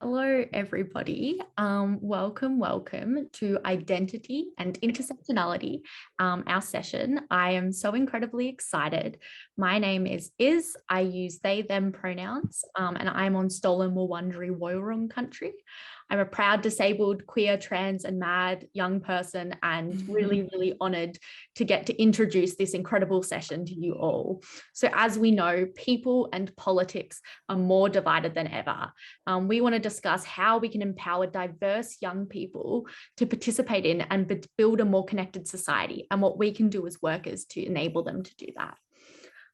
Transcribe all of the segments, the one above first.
Hello, everybody. Welcome to Identity and Intersectionality, our session. I am so incredibly excited. My name is Iz. I use they, them pronouns, and I'm on stolen Wurundjeri Woiwurrung country. I'm a proud disabled, queer, trans, and mad young person, and really honoured to get to introduce this incredible session to you all. So as we know, people and politics are more divided than ever. We want to discuss how we can empower diverse young people to participate in and build a more connected society, and what we can do as workers to enable them to do that.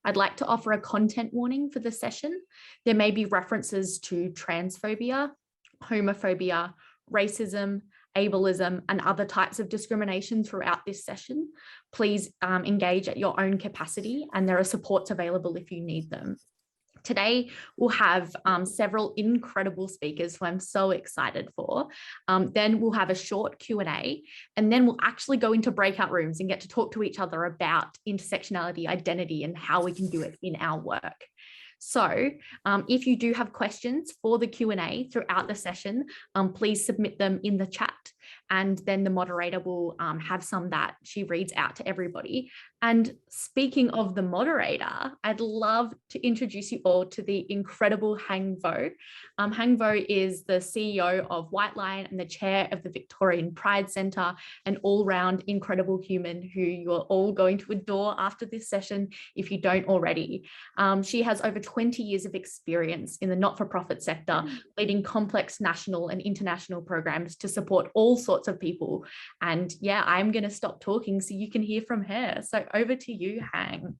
I'd like to offer a content warning for the session. There may be references to transphobia, homophobia, racism, ableism, and other types of discrimination throughout this session. Please engage at your own capacity, and there are supports available if you need them. Today, we'll have several incredible speakers who I'm so excited for. Then we'll have a short Q&A, and then we'll actually go into breakout rooms and get to talk to each other about intersectionality, identity, and how we can do it in our work. So if you do have questions for the Q&A throughout the session, please submit them in the chat, and then the moderator will have some that she reads out to everybody. And speaking of the moderator, I'd love to introduce you all to the incredible Hang Vo. Hang Vo is the CEO of Whitelion and the chair of the Victorian Pride Centre, an all-round incredible human who you're all going to adore after this session if you don't already. She has over 20 years of experience in the not-for-profit sector, leading complex national and international programs to support all sorts of people. And yeah, I'm going to stop talking so you can hear from her. So over to you, Hang.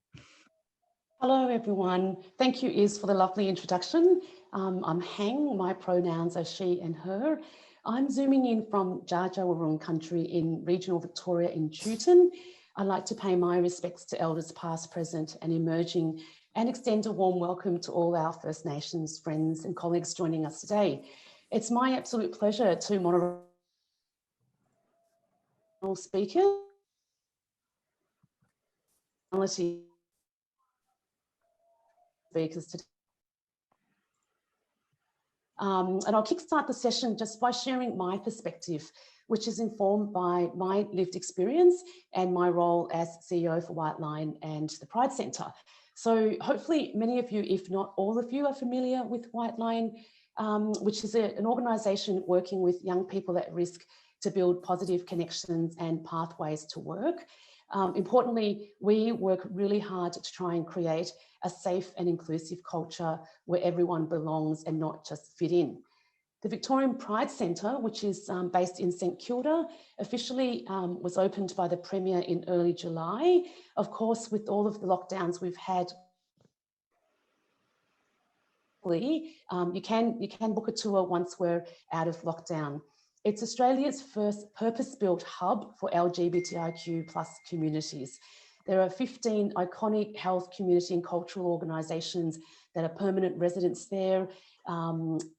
Hello, everyone. Thank you, Iz, for the lovely introduction. I'm Hang. My pronouns are she and her. I'm zooming in from Dja Dja Wurrung country in regional Victoria in Tewton. I'd like to pay my respects to elders past, present and emerging, and extend a warm welcome to all our First Nations friends and colleagues joining us today. It's my absolute pleasure to moderate speakers today. And I'll kickstart the session just by sharing my perspective, which is informed by my lived experience and my role as CEO for Whiteline and the Pride Centre. So hopefully many of you, if not all of you, are familiar with Whiteline, which is an organisation working with young people at risk to build positive connections and pathways to work. Importantly, we work really hard to try and create a safe and inclusive culture where everyone belongs and not just fit in. The Victorian Pride Centre, which is based in St Kilda, officially was opened by the Premier in early July. Of course, with all of the lockdowns we've had, you can book a tour once we're out of lockdown. It's Australia's first purpose-built hub for LGBTIQ+ communities. There are 15 iconic health, community and cultural organisations that are permanent residents there.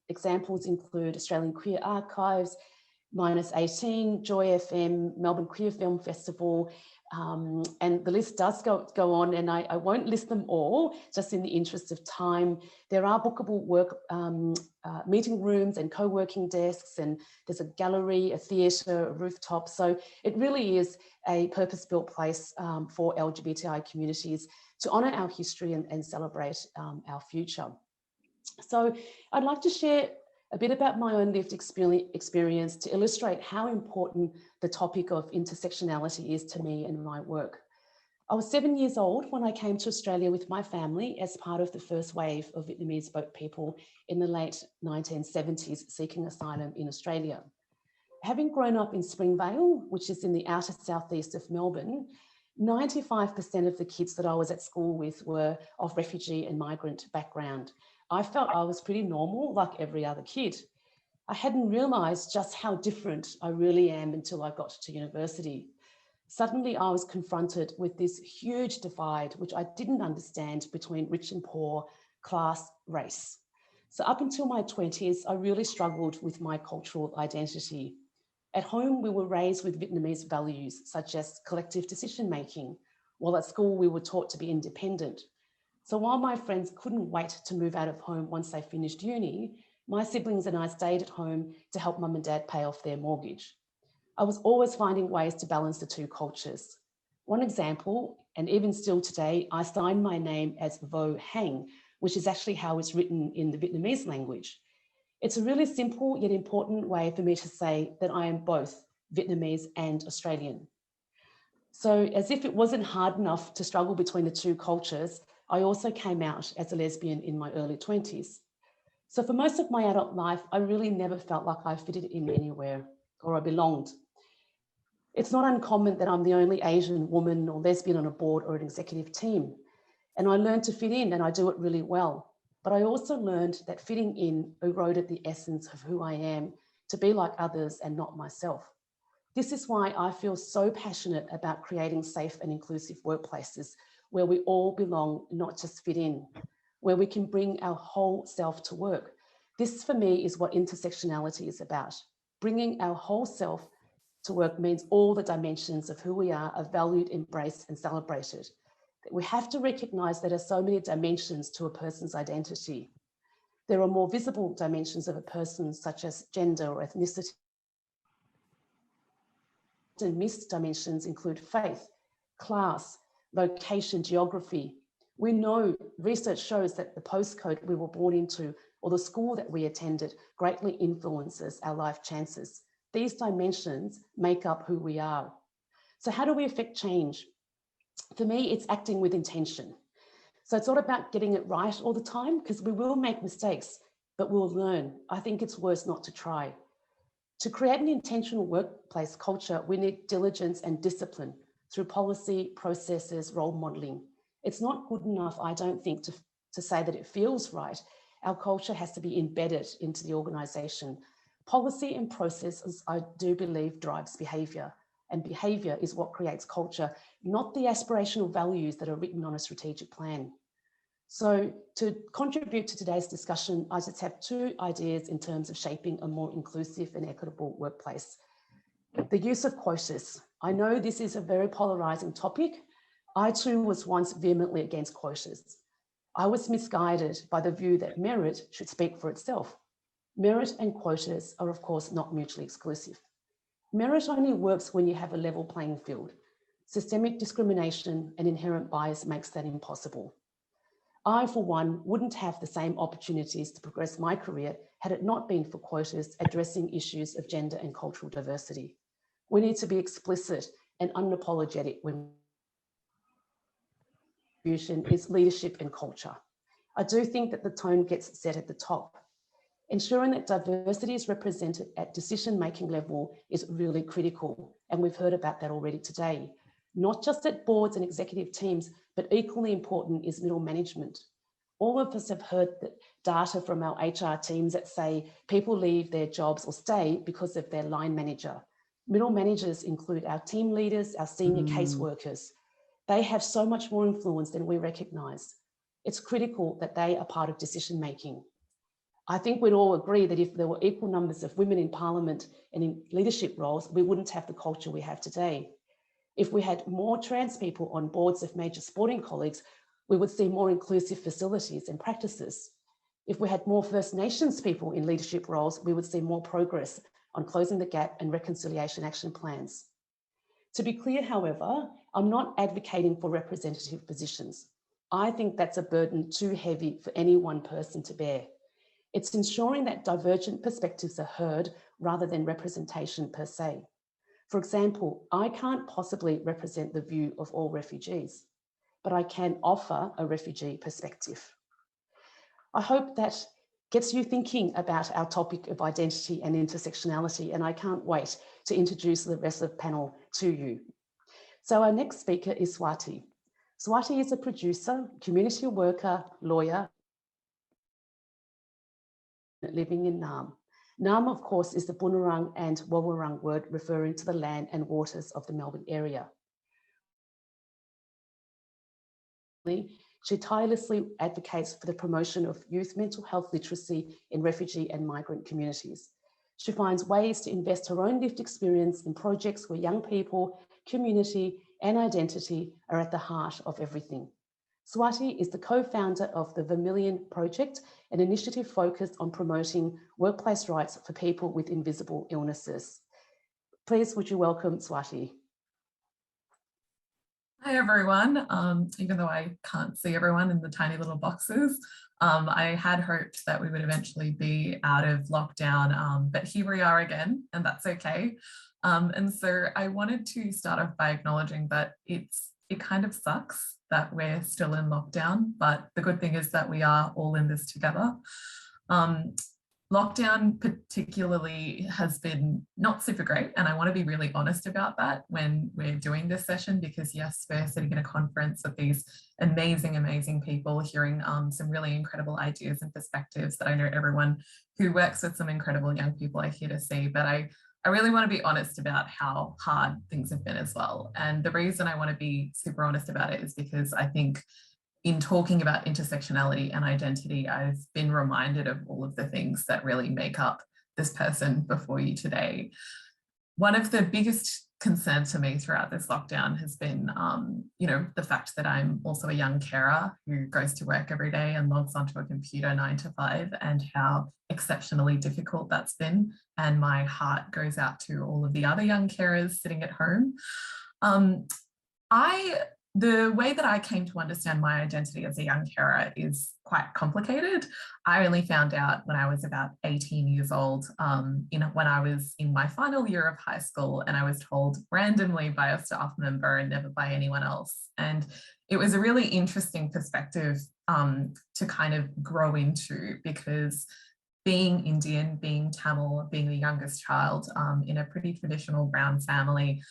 Examples include Australian Queer Archives, -18, Joy FM, Melbourne Queer Film Festival, and the list does go on, and I won't list them all, just in the interest of time. There are bookable work meeting rooms and co-working desks, and there's a gallery, a theatre, a rooftop. So it really is a purpose-built place for LGBTI communities to honour our history and celebrate our future. So I'd like to share a bit about my own lived experience to illustrate how important the topic of intersectionality is to me and my work. I was 7 years old when I came to Australia with my family as part of the first wave of Vietnamese boat people in the late 1970s seeking asylum in Australia. Having grown up in Springvale, which is in the outer southeast of Melbourne, 95% of the kids that I was at school with were of refugee and migrant background. I felt I was pretty normal, like every other kid. I hadn't realised just how different I really am until I got to university. Suddenly, I was confronted with this huge divide, which I didn't understand, between rich and poor, class, race. So up until my 20s, I really struggled with my cultural identity. At home, we were raised with Vietnamese values, such as collective decision-making, while at school, we were taught to be independent. So while my friends couldn't wait to move out of home once they finished uni, My siblings and I stayed at home to help mum and dad pay off their mortgage. I was always finding ways to balance the two cultures. One example, and even still today, I sign my name as Vo Hang, which is actually how it's written in the Vietnamese language. It's a really simple yet important way for me to say that I am both Vietnamese and Australian. So as if it wasn't hard enough to struggle between the two cultures, I also came out as a lesbian in my early 20s. So for most of my adult life, I really never felt like I fitted in anywhere or I belonged. It's not uncommon that I'm the only Asian woman or lesbian on a board or an executive team. And I learned to fit in and I do it really well. But I also learned that fitting in eroded the essence of who I am, to be like others and not myself. This is why I feel so passionate about creating safe and inclusive workplaces where we all belong, not just fit in, where we can bring our whole self to work. This for me is what intersectionality is about. Bringing our whole self to work means all the dimensions of who we are valued, embraced and celebrated. We have to recognize that there are so many dimensions to a person's identity. There are more visible dimensions of a person, such as gender or ethnicity. And missed dimensions include faith, class, location, geography. We know research shows that the postcode we were born into or the school that we attended greatly influences our life chances. These dimensions make up who we are. So how do we affect change? For me, it's acting with intention. So it's not about getting it right all the time, because we will make mistakes, but we'll learn. I think it's worse not to try. To create an intentional workplace culture, we need diligence and discipline through policy, processes, role modeling. It's not good enough, I don't think, to say that it feels right. Our culture has to be embedded into the organisation. Policy and processes, I do believe, drives behaviour, and behaviour is what creates culture, not the aspirational values that are written on a strategic plan. So to contribute to today's discussion, I just have two ideas in terms of shaping a more inclusive and equitable workplace. The use of quotas. I know this is a very polarizing topic. I too was once vehemently against quotas. I was misguided by the view that merit should speak for itself. Merit and quotas are of course not mutually exclusive. Merit only works when you have a level playing field. Systemic discrimination and inherent bias makes that impossible. I, for one, wouldn't have the same opportunities to progress my career had it not been for quotas addressing issues of gender and cultural diversity. We need to be explicit and unapologetic when is leadership and culture. I do think that the tone gets set at the top. Ensuring that diversity is represented at decision-making level is really critical, and we've heard about that already today. Not just at boards and executive teams, but equally important is middle management. All of us have heard that data from our HR teams that say people leave their jobs or stay because of their line manager. Middle managers include our team leaders, our senior caseworkers. They have so much more influence than we recognise. It's critical that they are part of decision-making. I think we'd all agree that if there were equal numbers of women in Parliament and in leadership roles, we wouldn't have the culture we have today. If we had more trans people on boards of major sporting colleagues, we would see more inclusive facilities and practices. If we had more First Nations people in leadership roles, we would see more progress on closing the gap and reconciliation action plans. To be clear, however, I'm not advocating for representative positions. I think that's a burden too heavy for any one person to bear. It's ensuring that divergent perspectives are heard rather than representation per se. For example, I can't possibly represent the view of all refugees, but I can offer a refugee perspective. I hope that gets you thinking about our topic of identity and intersectionality, and I can't wait to introduce the rest of the panel to you. So our next speaker is Swathi. Swathi is a producer, community worker, lawyer, living in Naarm. Naarm, of course, is the Bunurong and Wawarung word referring to the land and waters of the Melbourne area. She tirelessly advocates for the promotion of youth mental health literacy in refugee and migrant communities. She finds ways to invest her own lived experience in projects where young people, community, and identity are at the heart of everything. Swathi is the co-founder of the Vermillion project, an initiative focused on promoting workplace rights for people with invisible illnesses. Please, would you welcome Swathi? Hi everyone, even though I can't see everyone in the tiny little boxes, I had hoped that we would eventually be out of lockdown, but here we are again, and that's okay. And so I wanted to start off by acknowledging that it kind of sucks that we're still in lockdown, but the good thing is that we are all in this together. Lockdown particularly has been not super great, and I want to be really honest about that when we're doing this session, because yes, we're sitting in a conference of these amazing people hearing some really incredible ideas and perspectives that I know everyone who works with some incredible young people are here to see, but I really want to be honest about how hard things have been as well. And the reason I want to be super honest about it is because I think in talking about intersectionality and identity, I've been reminded of all of the things that really make up this person before you today. One of the biggest concerns for me throughout this lockdown has been, the fact that I'm also a young carer who goes to work every day and logs onto a computer 9 to 5, and how exceptionally difficult that's been. And my heart goes out to all of the other young carers sitting at home. The way that I came to understand my identity as a young carer is quite complicated. I only found out when I was about 18 years old, when I was in my final year of high school, and I was told randomly by a staff member and never by anyone else. And it was a really interesting perspective to kind of grow into, because being Indian, being Tamil, being the youngest child in a pretty traditional brown family,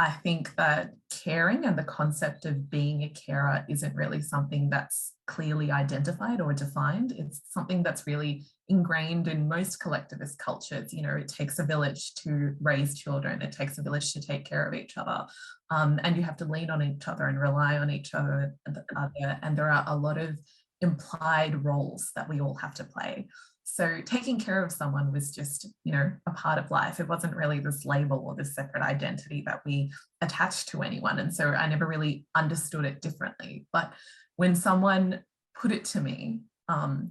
I think that caring and the concept of being a carer isn't really something that's clearly identified or defined. It's something that's really ingrained in most collectivist cultures. You know, it takes a village to raise children. It takes a village to take care of each other. And you have to lean on each other and rely on each other. And there are a lot of implied roles that we all have to play. So taking care of someone was just, a part of life. It wasn't really this label or this separate identity that we attached to anyone. And so I never really understood it differently. But when someone put it to me,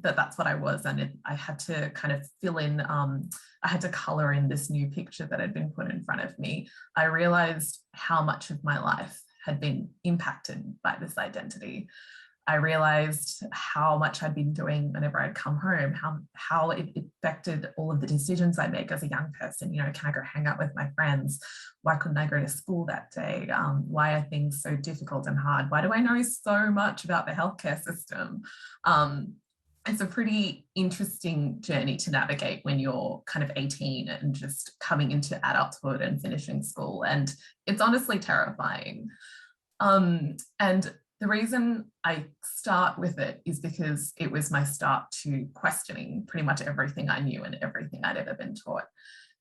that's what I was, and I had to kind of fill in, I had to color in this new picture that had been put in front of me, I realized how much of my life had been impacted by this identity. I realized how much I'd been doing whenever I'd come home, how it affected all of the decisions I make as a young person. Can I go hang out with my friends? Why couldn't I go to school that day? Why are things so difficult and hard? Why do I know so much about the healthcare system? It's a pretty interesting journey to navigate when you're kind of 18 and just coming into adulthood and finishing school. And it's honestly terrifying. And the reason I start with it is because it was my start to questioning pretty much everything I knew and everything I'd ever been taught.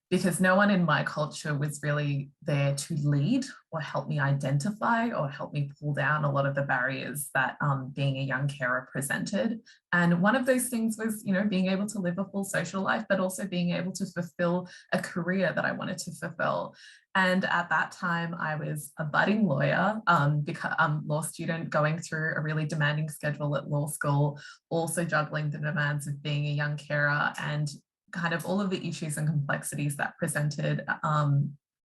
Because no one in my culture was really there to lead or help me identify or help me pull down a lot of the barriers that being a young carer presented. And one of those things was, being able to live a full social life, but also being able to fulfill a career that I wanted to fulfill. And at that time, I was a budding lawyer, law student going through a really demanding schedule at law school, also juggling the demands of being a young carer and kind of all of the issues and complexities that presented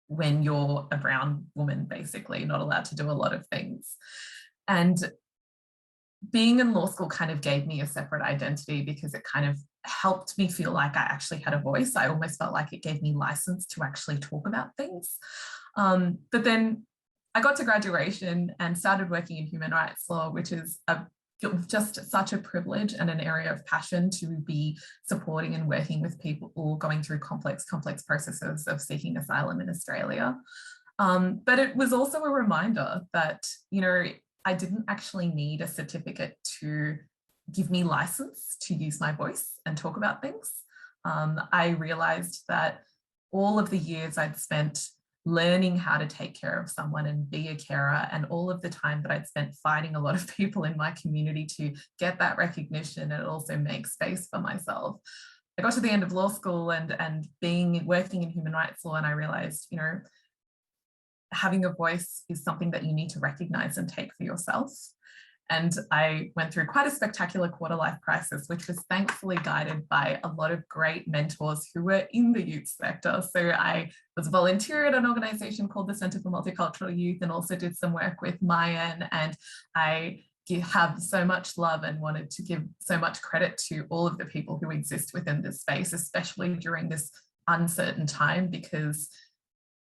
when you're a brown woman, basically not allowed to do a lot of things. And being in law school kind of gave me a separate identity because it kind of helped me feel like I actually had a voice. I almost felt like it gave me license to actually talk about things. But then I got to graduation and started working in human rights law, which is just such a privilege and an area of passion to be supporting and working with people all going through complex processes of seeking asylum in Australia. But it was also a reminder that, I didn't actually need a certificate to give me license to use my voice and talk about things. I realized that all of the years I'd spent learning how to take care of someone and be a carer, and all of the time that I'd spent fighting a lot of people in my community to get that recognition and also make space for myself. I got to the end of law school and working in human rights law, and I realized, having a voice is something that you need to recognize and take for yourself. And I went through quite a spectacular quarter life crisis, which was thankfully guided by a lot of great mentors who were in the youth sector. So I was a volunteer at an organisation called the Centre for Multicultural Youth, and also did some work with Mayan. And I have so much love and wanted to give so much credit to all of the people who exist within this space, especially during this uncertain time, because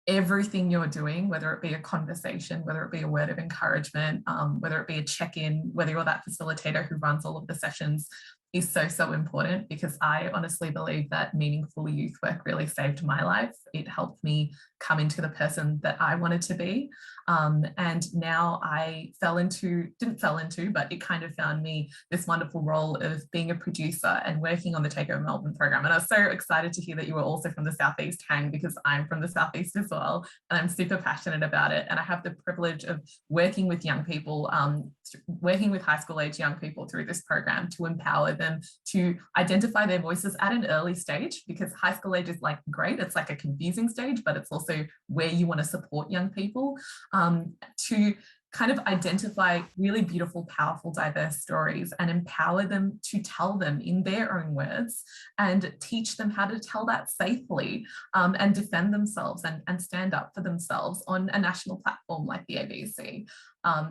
everything you're doing, whether it be a conversation, whether it be a word of encouragement, whether it be a check-in, whether you're that facilitator who runs all of the sessions, is so, so important, because I honestly believe that meaningful youth work really saved my life. It helped me come into the person that I wanted to be. And now I didn't fall into, but it kind of found me this wonderful role of being a producer and working on the Takeover Melbourne program. And I was so excited to hear that you were also from the Southeast, Hang, because I'm from the Southeast as well, and I'm super passionate about it. And I have the privilege of working with young people, working with high school age young people through this program to empower them to identify their voices at an early stage, because high school age is like great. It's like a confusing stage, but it's also where you want to support young people to kind of identify really beautiful, powerful, diverse stories and empower them to tell them in their own words and teach them how to tell that safely, and defend themselves and stand up for themselves on a national platform like the ABC.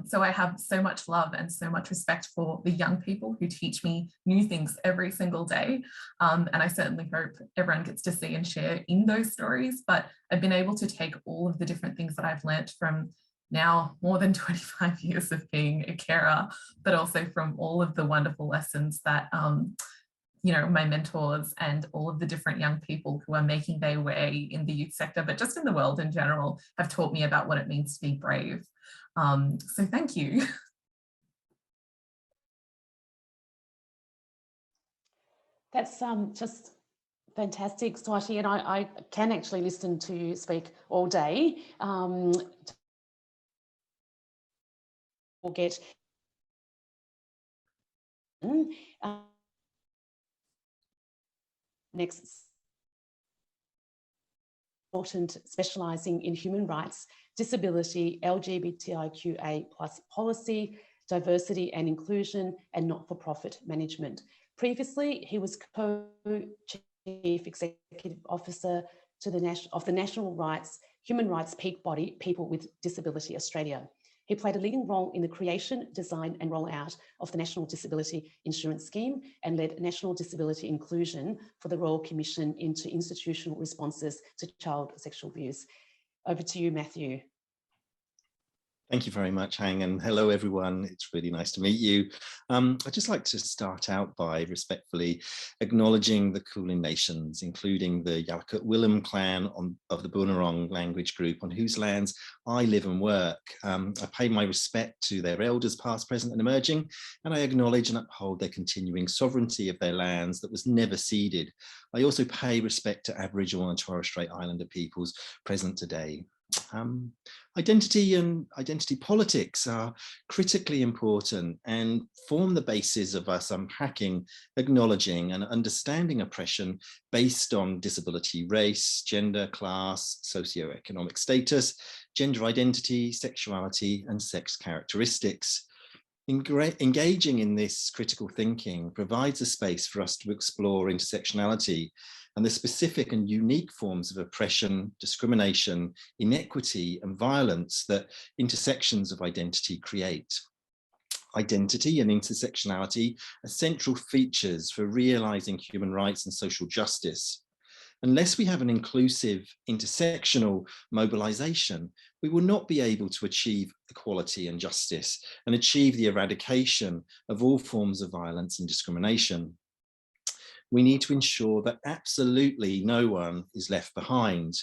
So I have so much love and so much respect for the young people who teach me new things every single day. And I certainly hope everyone gets to see and share in those stories. But I've been able to take all of the different things that I've learnt from now more than 25 years of being a carer, but also from all of the wonderful lessons that my mentors and all of the different young people who are making their way in the youth sector, but just in the world in general, have taught me about what it means to be brave. So thank you. That's just fantastic, Swathi, and I can actually listen to you speak all day. We'll get next consultant specialising in human rights, disability, LGBTIQA+ policy, diversity and inclusion, and not-for-profit management. Previously, he was co-chief executive officer of the National Human Rights peak body, People with Disability Australia. He played a leading role in the creation, design and rollout of the National Disability Insurance Scheme and led national disability inclusion for the Royal Commission into institutional responses to child sexual abuse. Over to you, Matthew. Thank you very much, Hang, and hello everyone. It's really nice to meet you. I'd just like to start out by respectfully acknowledging the Kulin Nations, including the Yalukit Willem clan of the Boonwurrung language group on whose lands I live and work. I pay my respect to their elders past, present and emerging, and I acknowledge and uphold their continuing sovereignty of their lands that was never ceded. I also pay respect to Aboriginal and Torres Strait Islander peoples present today. Identity and identity politics are critically important and form the basis of us unpacking, acknowledging and understanding oppression based on disability, race, gender, class, socioeconomic status, gender identity, sexuality and sex characteristics. Engaging in this critical thinking provides a space for us to explore intersectionality and the specific and unique forms of oppression, discrimination, inequity, and violence that intersections of identity create. Identity and intersectionality are central features for realizing human rights and social justice. Unless we have an inclusive intersectional mobilization, we will not be able to achieve equality and justice and achieve the eradication of all forms of violence and discrimination. We need to ensure that absolutely no one is left behind.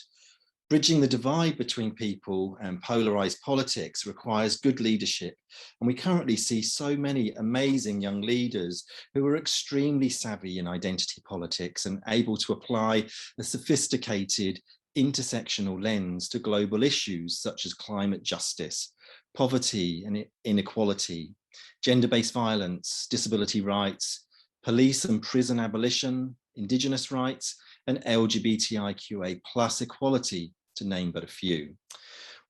Bridging the divide between people and polarized politics requires good leadership. And we currently see so many amazing young leaders who are extremely savvy in identity politics and able to apply a sophisticated intersectional lens to global issues such as climate justice, poverty and inequality, gender-based violence, disability rights, police and prison abolition, Indigenous rights, and LGBTIQA+ equality, to name but a few.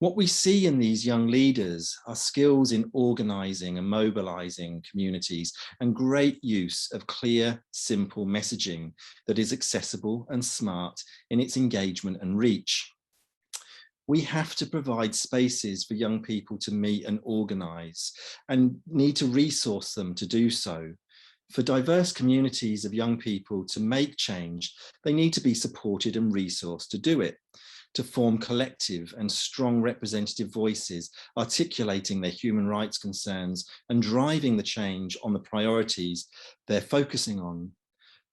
What we see in these young leaders are skills in organising and mobilising communities and great use of clear, simple messaging that is accessible and smart in its engagement and reach. We have to provide spaces for young people to meet and organise, and need to resource them to do so. For diverse communities of young people to make change, they need to be supported and resourced to do it, to form collective and strong representative voices, articulating their human rights concerns and driving the change on the priorities they're focusing on.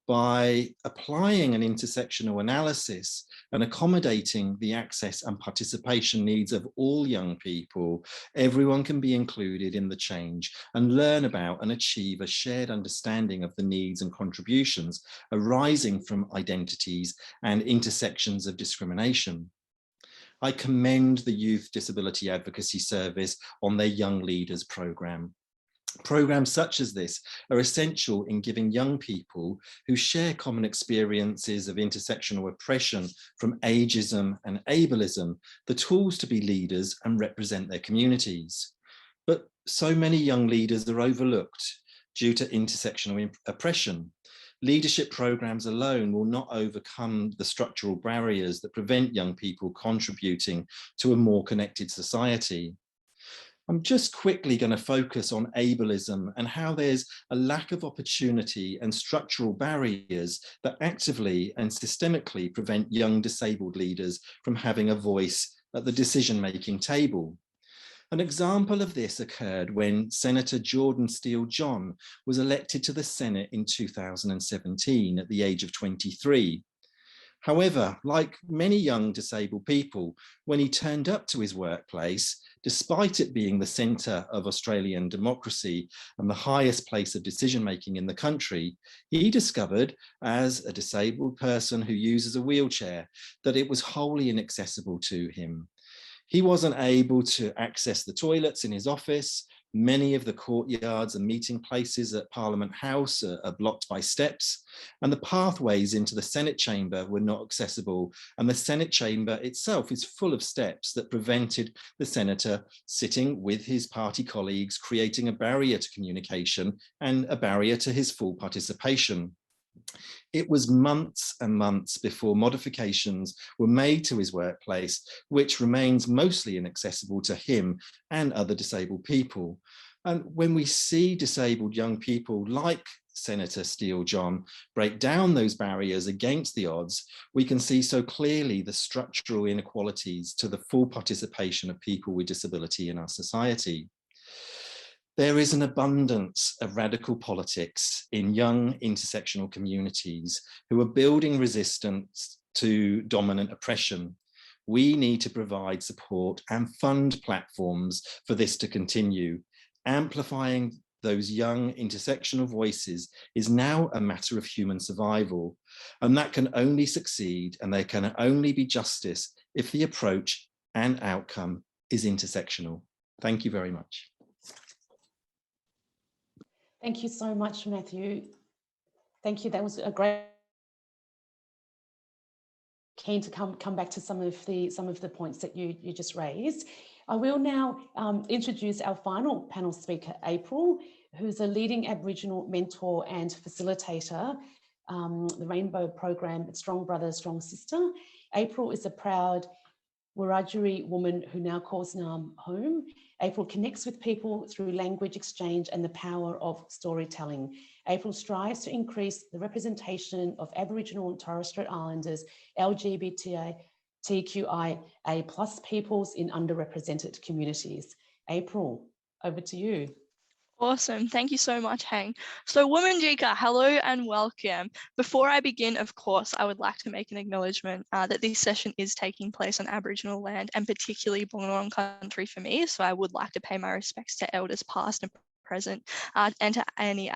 By applying an intersectional analysis and accommodating the access and participation needs of all young people, everyone can be included in the change and learn about and achieve a shared understanding of the needs and contributions arising from identities and intersections of discrimination. I commend the Youth Disability Advocacy Service on their Young Leaders programme. Programs such as this are essential in giving young people who share common experiences of intersectional oppression from ageism and ableism the tools to be leaders and represent their communities. But so many young leaders are overlooked due to intersectional oppression. Leadership programs alone will not overcome the structural barriers that prevent young people contributing to a more connected society. I'm just quickly going to focus on ableism and how there's a lack of opportunity and structural barriers that actively and systemically prevent young disabled leaders from having a voice at the decision-making table. An example of this occurred when Senator Jordan Steele John was elected to the Senate in 2017 at the age of 23. However, like many young disabled people, when he turned up to his workplace, despite it being the centre of Australian democracy and the highest place of decision-making in the country, he discovered, as a disabled person who uses a wheelchair, that it was wholly inaccessible to him. He wasn't able to access the toilets in his office. Many of the courtyards and meeting places at Parliament House are blocked by steps, and the pathways into the Senate chamber were not accessible, and the Senate chamber itself is full of steps that prevented the senator sitting with his party colleagues, creating a barrier to communication and a barrier to his full participation. It was months and months before modifications were made to his workplace, which remains mostly inaccessible to him and other disabled people. And when we see disabled young people like Senator Steele John break down those barriers against the odds, we can see so clearly the structural inequalities to the full participation of people with disability in our society. There is an abundance of radical politics in young intersectional communities who are building resistance to dominant oppression. We need to provide support and fund platforms for this to continue. Amplifying those young intersectional voices is now a matter of human survival, and that can only succeed, and there can only be justice if the approach and outcome is intersectional. Thank you very much. Thank you so much, Matthew. Thank you. That was a great. Keen to come back to some of the points that you just raised. I will now introduce our final panel speaker, April, who's a leading Aboriginal mentor and facilitator, the Rainbow program, Strong Brother, Strong Sister. April is a proud Wiradjuri woman who now calls Naarm home. April connects with people through language exchange and the power of storytelling. April strives to increase the representation of Aboriginal and Torres Strait Islanders, LGBTQIA+ peoples in underrepresented communities. April, over to you. Awesome. Thank you so much, Hang. So Womanjika, hello and welcome. Before I begin, of course, I would like to make an acknowledgement that this session is taking place on Aboriginal land and particularly Bunurong country for me. So I would like to pay my respects to elders past and present and to any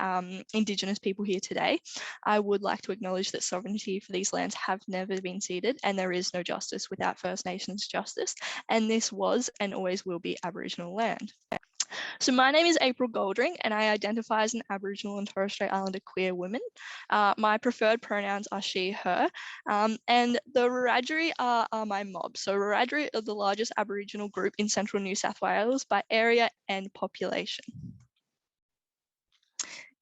Indigenous people here today. I would like to acknowledge that sovereignty for these lands have never been ceded, and there is no justice without First Nations justice. And this was and always will be Aboriginal land. So my name is April Goldring, and I identify as an Aboriginal and Torres Strait Islander queer woman. My preferred pronouns are she, her, and the Wiradjuri are my mob. So Wiradjuri are the largest Aboriginal group in central New South Wales by area and population.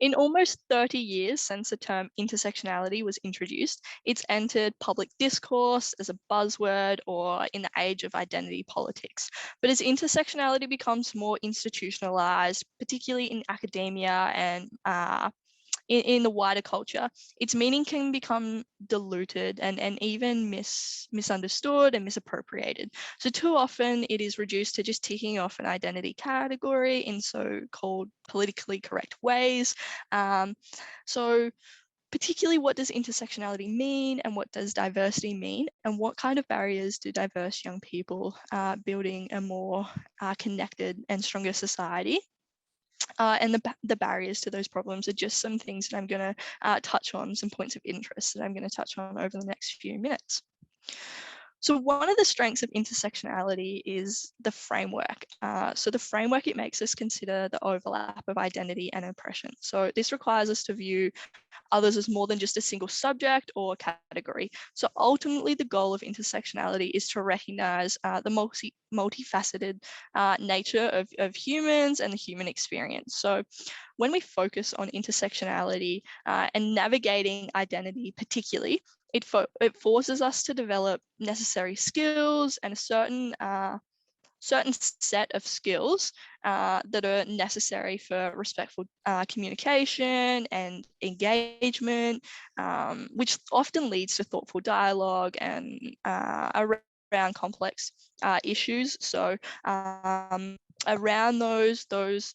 In almost 30 years since the term intersectionality was introduced, it's entered public discourse as a buzzword or in the age of identity politics. But as intersectionality becomes more institutionalized, particularly in academia and in the wider culture, its meaning can become diluted and even misunderstood and misappropriated. So too often it is reduced to just ticking off an identity category in so-called politically correct ways. So particularly, what does intersectionality mean, and what does diversity mean, and what kind of barriers do diverse young people building a more connected and stronger society? And the barriers to those problems are just some things that I'm going to touch on, some points of interest that I'm going to touch on over the next few minutes. So one of the strengths of intersectionality is the framework. So the framework, it makes us consider the overlap of identity and oppression. So this requires us to view others as more than just a single subject or category. So ultimately, the goal of intersectionality is to recognize the multifaceted nature of humans and the human experience. So when we focus on intersectionality and navigating identity particularly, it forces us to develop necessary skills and a certain set of skills that are necessary for respectful communication and engagement, which often leads to thoughtful dialogue and around complex issues. So around those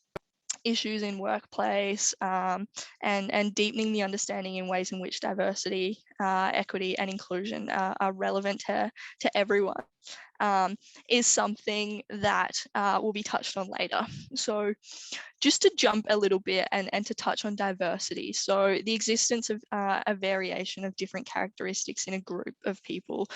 issues in workplace and deepening the understanding in ways in which diversity, equity and inclusion are relevant to everyone is something that will be touched on later. So just to jump a little bit and to touch on diversity. So the existence of a variation of different characteristics in a group of people.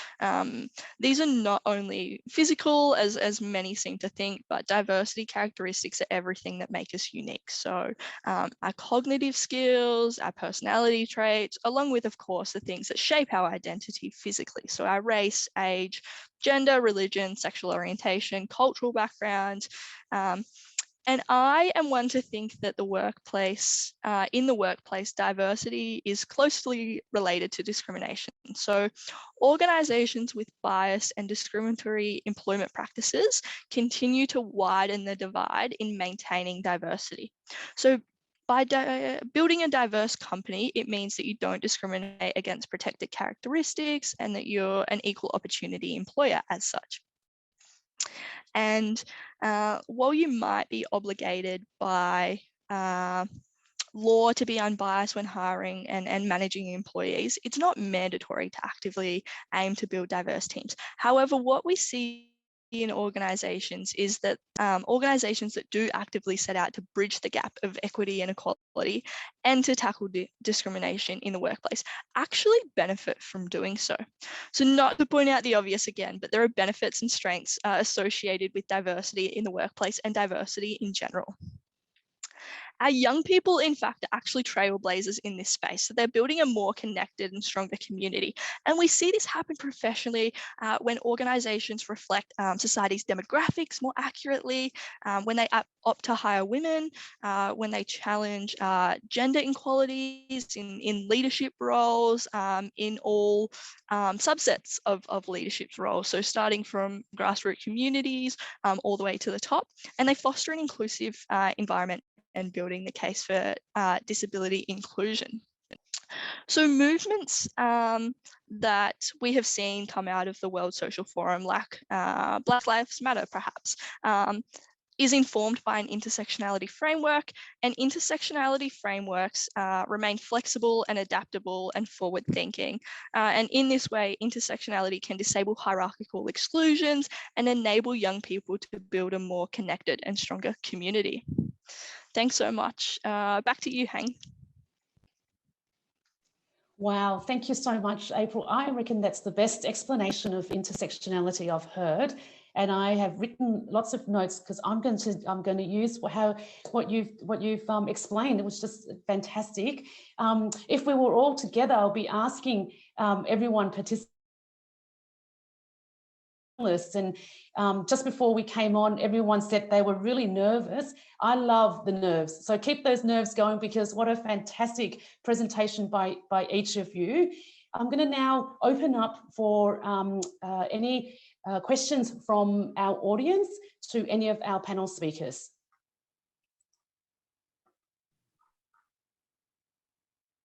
These are not only physical, as many seem to think, but diversity characteristics are everything that make us unique. So our cognitive skills, our personality traits, along with, of course, the things that shape our identity physically. So our race, age, gender, religion, sexual orientation, cultural background. And I am one to think that the workplace, in the workplace, diversity is closely related to discrimination. So organizations with biased and discriminatory employment practices continue to widen the divide in maintaining diversity. So by building a diverse company, it means that you don't discriminate against protected characteristics and that you're an equal opportunity employer as such. And while you might be obligated by law to be unbiased when hiring and managing employees, it's not mandatory to actively aim to build diverse teams. However, what we see in organizations is that organizations that do actively set out to bridge the gap of equity and equality and to tackle discrimination in the workplace actually benefit from doing so. So not to point out the obvious again, but there are benefits and strengths associated with diversity in the workplace and diversity in general. Our young people, in fact, are actually trailblazers in this space. So they're building a more connected and stronger community. And we see this happen professionally when organizations reflect society's demographics more accurately, when they opt to hire women, when they challenge gender inequalities in leadership roles, in all subsets of leadership roles. So starting from grassroots communities all the way to the top, and they foster an inclusive environment and building the case for disability inclusion. So movements that we have seen come out of the World Social Forum, like Black Lives Matter perhaps, is informed by an intersectionality framework, and intersectionality frameworks remain flexible and adaptable and forward thinking. And in this way, intersectionality can disable hierarchical exclusions and enable young people to build a more connected and stronger community. Thanks so much. Back to you, Hang. Wow, thank you so much, April. I reckon that's the best explanation of intersectionality I've heard. and I have written lots of notes because I'm going to use what you've explained. It was just fantastic. If we were all together, I'll be asking everyone participants. And just before we came on, everyone said they were really nervous. I love the nerves. So keep those nerves going, because what a fantastic presentation by each of you. I'm going to now open up for any questions from our audience to any of our panel speakers.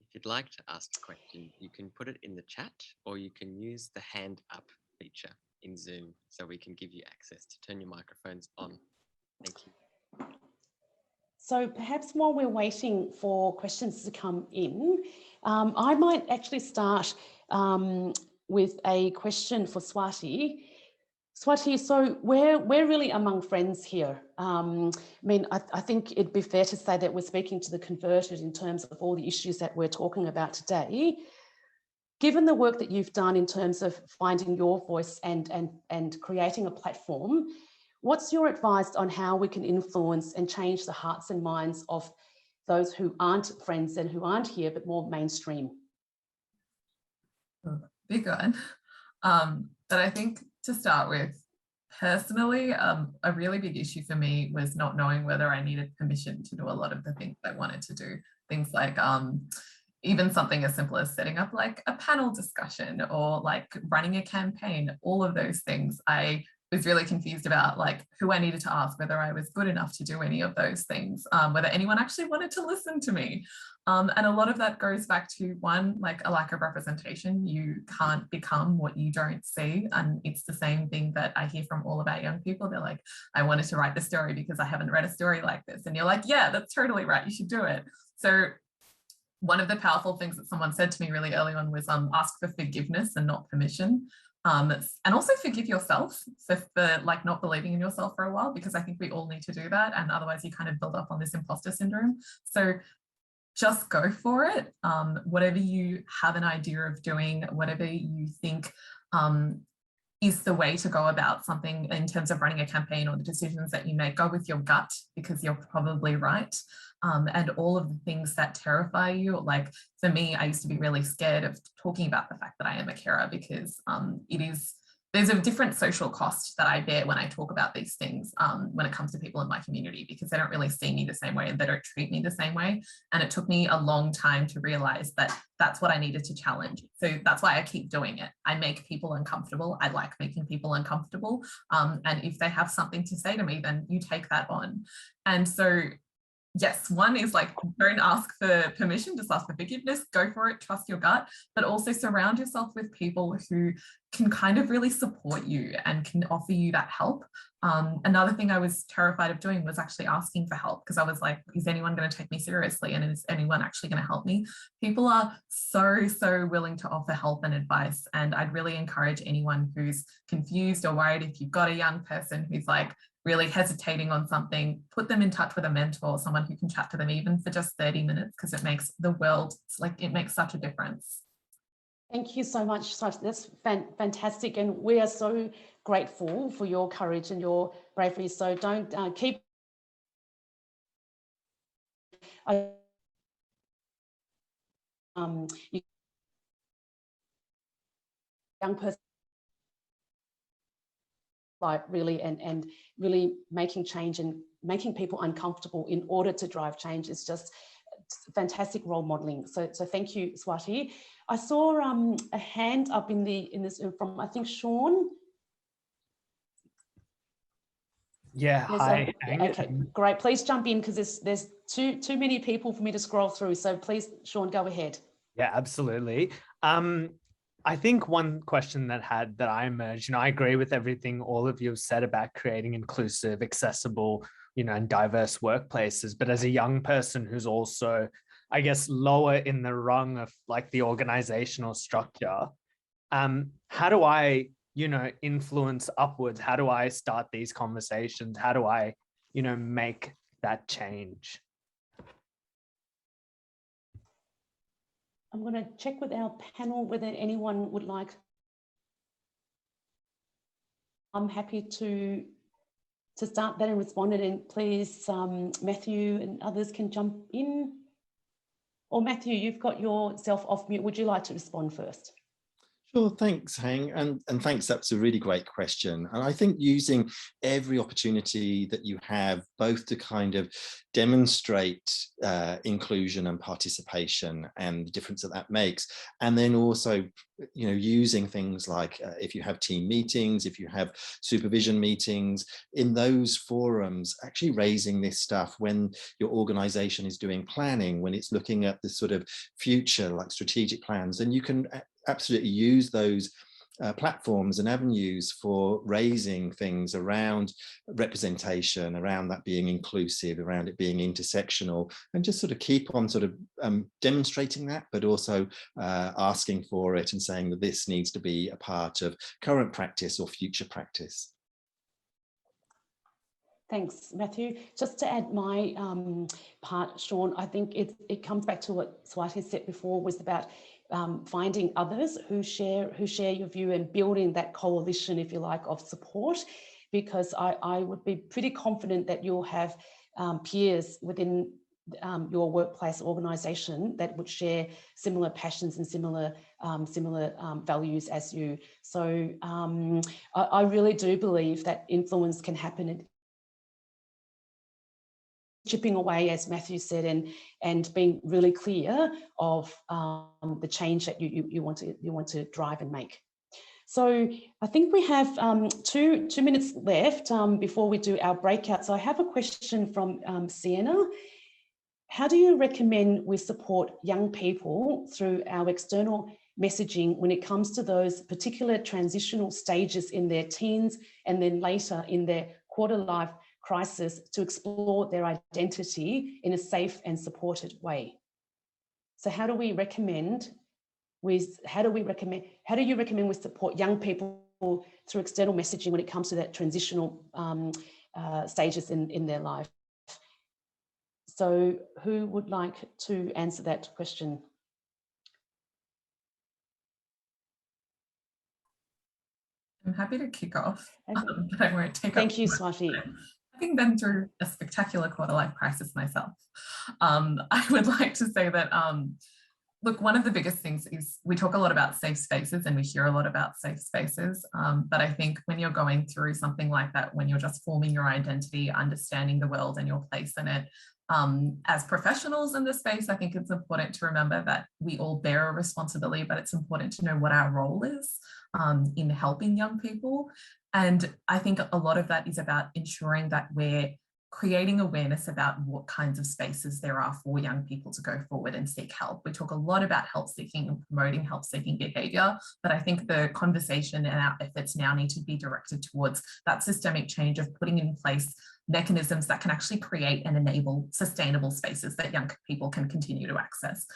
If you'd like to ask a question, you can put it in the chat, or you can use the hand up feature in Zoom so we can give you access to turn your microphones on. Thank you. So perhaps while we're waiting for questions to come in, I might actually start with a question for Swathi. Swathi, so we're really among friends here. I mean, I think it'd be fair to say that we're speaking to the converted in terms of all the issues that we're talking about today. Given the work that you've done in terms of finding your voice and creating a platform, what's your advice on how we can influence and change the hearts and minds of those who aren't friends and who aren't here, but more mainstream? Big one. But I think to start with, personally, a really big issue for me was not knowing whether I needed permission to do a lot of the things I wanted to do. Things like even something as simple as setting up like a panel discussion or like running a campaign, all of those things. I was really confused about like who I needed to ask, whether I was good enough to do any of those things, whether anyone actually wanted to listen to me. And a lot of that goes back to one, like a lack of representation. You can't become what you don't see. And it's the same thing that I hear from all of our young people. They're like, I wanted to write the story because I haven't read a story like this. And you're like, yeah, that's totally right. You should do it. So one of the powerful things that someone said to me really early on was ask for forgiveness and not permission. And also forgive yourself for like not believing in yourself for a while, because I think we all need to do that. And otherwise you kind of build up on this imposter syndrome. So just go for it. Whatever you have an idea of doing, whatever you think is the way to go about something in terms of running a campaign or the decisions that you make, go with your gut, because you're probably right. And all of the things that terrify you, like for me, I used to be really scared of talking about the fact that I am a carer, because there's a different social cost that I bear when I talk about these things when it comes to people in my community, because they don't really see me the same way and they don't treat me the same way. And it took me a long time to realize that that's what I needed to challenge. So that's why I keep doing it. I make people uncomfortable. I like making people uncomfortable. And if they have something to say to me, then you take that on. And so yes, one is like, don't ask for permission, just ask for forgiveness, go for it, trust your gut, but also surround yourself with people who can kind of really support you and can offer you that help. Another thing I was terrified of doing was actually asking for help, because I was like, is anyone going to take me seriously? And is anyone actually going to help me? People are so willing to offer help and advice. And I'd really encourage anyone who's confused or worried, if you've got a young person who's like really hesitating on something, put them in touch with a mentor, someone who can chat to them even for just 30 minutes, because it makes the world, it makes such a difference. Thank you so much. That's fantastic. And we are so grateful for your courage and your bravery. So don't keep young person really and really making change and making people uncomfortable in order to drive change is just fantastic role modeling. So thank you, Swathi. I saw a hand up in this from, I think, Sean. Yeah, hi. Okay, great. Please jump in, because there's too many people for me to scroll through. So please, Sean, go ahead. Yeah, absolutely. I think one question that I emerged, I agree with everything all of you have said about creating inclusive, accessible, and diverse workplaces. But as a young person who's also, I guess, lower in the rung of like the organizational structure, how do I, influence upwards? How do I start these conversations? How do I, make that change? I'm going to check with our panel whether anyone would like I'm happy to start that and respond, and please, Matthew and others can jump in. Or Matthew, you've got yourself off mute. Would you like to respond first? Sure, thanks, Hang, and thanks. That's a really great question. And I think using every opportunity that you have, both to kind of demonstrate inclusion and participation and the difference that that makes, and then also, you know, using things like if you have team meetings, if you have supervision meetings, in those forums, actually raising this stuff when your organization is doing planning, when it's looking at the sort of future, like strategic plans, and you can absolutely use those platforms and avenues for raising things around representation, around that being inclusive, around it being intersectional, and just sort of keep on sort of demonstrating that, but also asking for it and saying that this needs to be a part of current practice or future practice. Thanks, Matthew. Just to add my part, Sean, I think it comes back to what Swathi said before, was about finding others who share your view and building that coalition, if you like, of support, because I would be pretty confident that you'll have peers within your workplace organisation that would share similar passions and similar values as you. So I really do believe that influence can happen chipping away, as Matthew said, and being really clear of the change that you want to drive and make. So I think we have 2 minutes left before we do our breakout. So I have a question from Sienna. How do you recommend we support young people through our external messaging when it comes to those particular transitional stages in their teens and then later in their quarter life crisis to explore their identity in a safe and supported way? So how do you recommend we support young people through external messaging when it comes to that transitional stages in their life? So who would like to answer that question? I'm happy to kick off, but I won't take Thank you, Swathi. Having been through a spectacular quarter-life crisis myself, I would like to say that, look, one of the biggest things is we talk a lot about safe spaces and we hear a lot about safe spaces, but I think when you're going through something like that, when you're just forming your identity, understanding the world and your place in it, as professionals in this space, I think it's important to remember that we all bear a responsibility, but it's important to know what our role is in helping young people. And I think a lot of that is about ensuring that we're creating awareness about what kinds of spaces there are for young people to go forward and seek help. We talk a lot about help seeking and promoting help seeking behaviour, but I think the conversation and our efforts now need to be directed towards that systemic change of putting in place mechanisms that can actually create and enable sustainable spaces that young people can continue to access.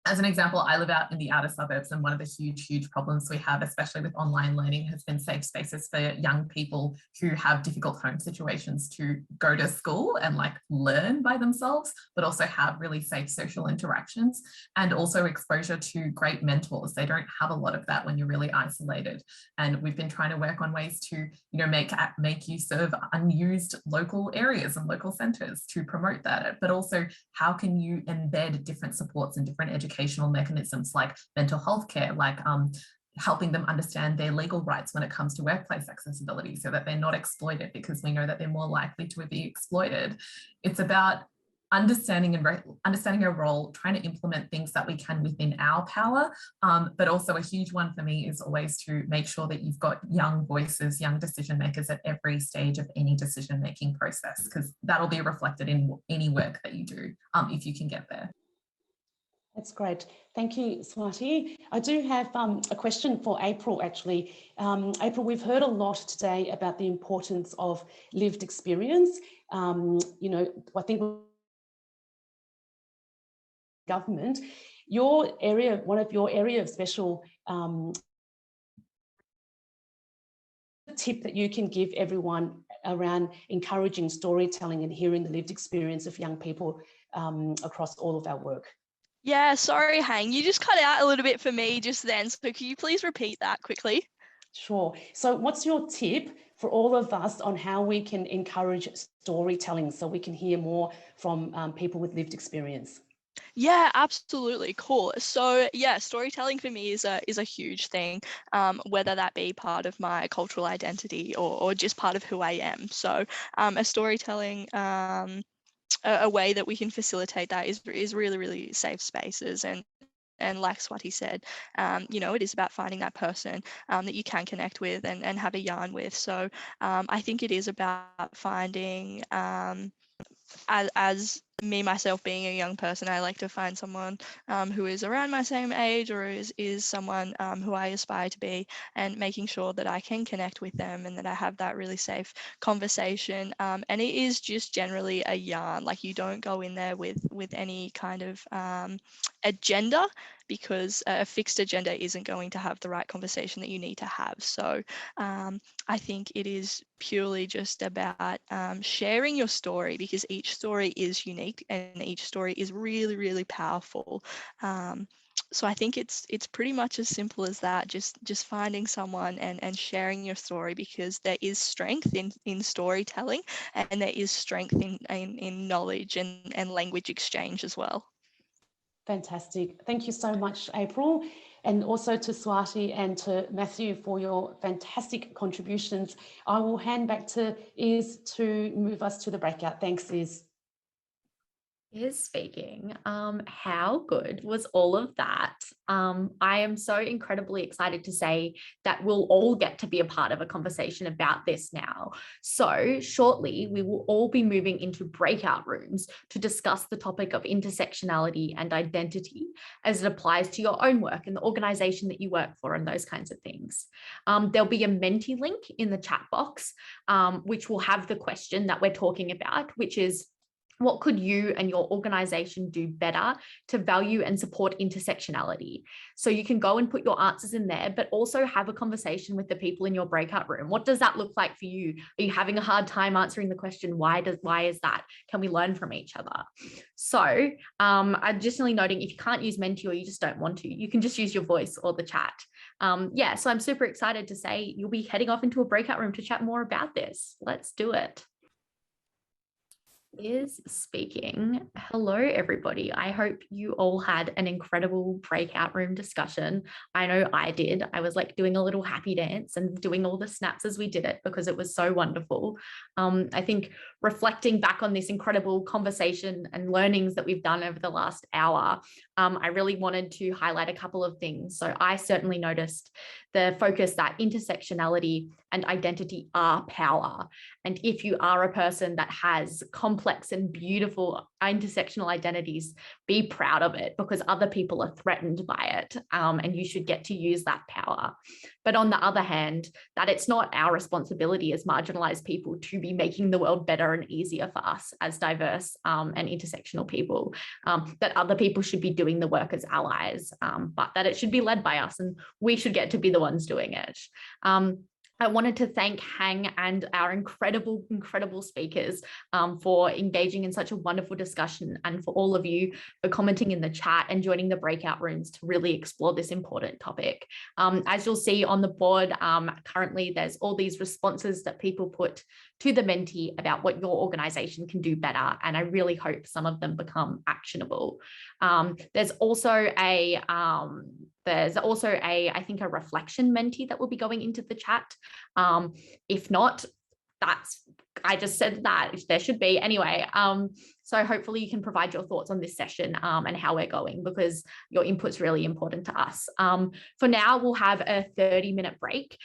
As an example, I live out in the outer suburbs, and one of the huge problems we have, especially with online learning, has been safe spaces for young people who have difficult home situations to go to school and like learn by themselves, but also have really safe social interactions, and also exposure to great mentors. They don't have a lot of that when you're really isolated. And we've been trying to work on ways to, make use of unused local areas and local centres to promote that, but also how can you embed different supports and different educational mechanisms like mental health care, like helping them understand their legal rights when it comes to workplace accessibility so that they're not exploited, because we know that they're more likely to be exploited. It's about understanding our role, trying to implement things that we can within our power, but also a huge one for me is always to make sure that you've got young voices, young decision makers at every stage of any decision making process, because that'll be reflected in any work that you do if you can get there. That's great. Thank you, Swathi. I do have a question for April, actually. April, we've heard a lot today about the importance of lived experience. I think government, one of your area of special tip that you can give everyone around encouraging storytelling and hearing the lived experience of young people across all of our work. Yeah, sorry, Hang, you just cut out a little bit for me just then. So could you please repeat that quickly? Sure. So what's your tip for all of us on how we can encourage storytelling so we can hear more from people with lived experience? Yeah, absolutely. Cool. So yeah, storytelling for me is a huge thing, whether that be part of my cultural identity or just part of who I am. So a storytelling, a way that we can facilitate that is really, really safe spaces. And like Swathi said, it is about finding that person that you can connect with and have a yarn with. So I think it is about finding, as me myself being a young person, I like to find someone who is around my same age or is someone who I aspire to be, and making sure that I can connect with them and that I have that really safe conversation. And it is just generally a yarn. Like, you don't go in there with any kind of agenda, because a fixed agenda isn't going to have the right conversation that you need to have. So I think it is purely just about sharing your story, because each story is unique and each story is really, really powerful. So I think it's pretty much as simple as that, just finding someone and sharing your story, because there is strength in storytelling, and there is strength in knowledge and language exchange as well. Fantastic. Thank you so much, April. And also to Swathi and to Matthew for your fantastic contributions. I will hand back to Iz to move us to the breakout. Thanks, Iz. Is speaking. How good was all of that? I am so incredibly excited to say that we'll all get to be a part of a conversation about this now. So shortly, we will all be moving into breakout rooms to discuss the topic of intersectionality and identity as it applies to your own work and the organization that you work for and those kinds of things. There'll be a Menti link in the chat box, which will have the question that we're talking about, which is, what could you and your organization do better to value and support intersectionality? So you can go and put your answers in there, but also have a conversation with the people in your breakout room. What does that look like for you? Are you having a hard time answering the question, why is that? Can we learn from each other? So additionally noting, if you can't use Menti or you just don't want to, you can just use your voice or the chat. So I'm super excited to say you'll be heading off into a breakout room to chat more about this. Let's do it. Is speaking. Hello, everybody. I hope you all had an incredible breakout room discussion. I know I did. I was like doing a little happy dance and doing all the snaps as we did it because it was so wonderful. I think reflecting back on this incredible conversation and learnings that we've done over the last hour, I really wanted to highlight a couple of things. So I certainly noticed the focus that intersectionality and identity are power. And if you are a person that has complex and beautiful intersectional identities, be proud of it, because other people are threatened by it, and you should get to use that power. But on the other hand, that it's not our responsibility as marginalized people to be making the world better and easier for us as diverse and intersectional people, that other people should be doing the work as allies, but that it should be led by us and we should get to be the ones doing it. I wanted to thank Hang and our incredible, incredible speakers for engaging in such a wonderful discussion, and for all of you for commenting in the chat and joining the breakout rooms to really explore this important topic. As you'll see on the board, currently there's all these responses that people put to the Menti about what your organization can do better, and I really hope some of them become actionable. There's also a I think a reflection Menti that will be going into the chat. If not, I just said that there should be anyway. So hopefully you can provide your thoughts on this session and how we're going, because your input's really important to us. For now, we'll have a 30-minute break,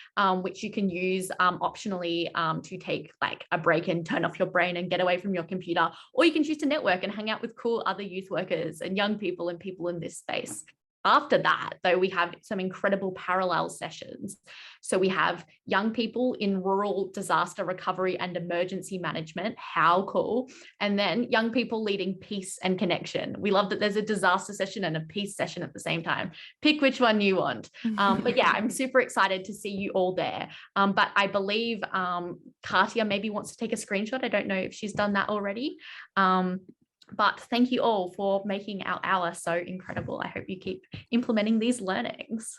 which you can use optionally to take like a break and turn off your brain and get away from your computer, or you can choose to network and hang out with cool other youth workers and young people and people in this space. After that, though, we have some incredible parallel sessions. So we have young people in rural disaster recovery and emergency management. How cool. And then young people leading peace and connection. We love that there's a disaster session and a peace session at the same time. Pick which one you want. But yeah, I'm super excited to see you all there. But I believe Katia maybe wants to take a screenshot. I don't know if she's done that already. But thank you all for making our hour so incredible. I hope you keep implementing these learnings.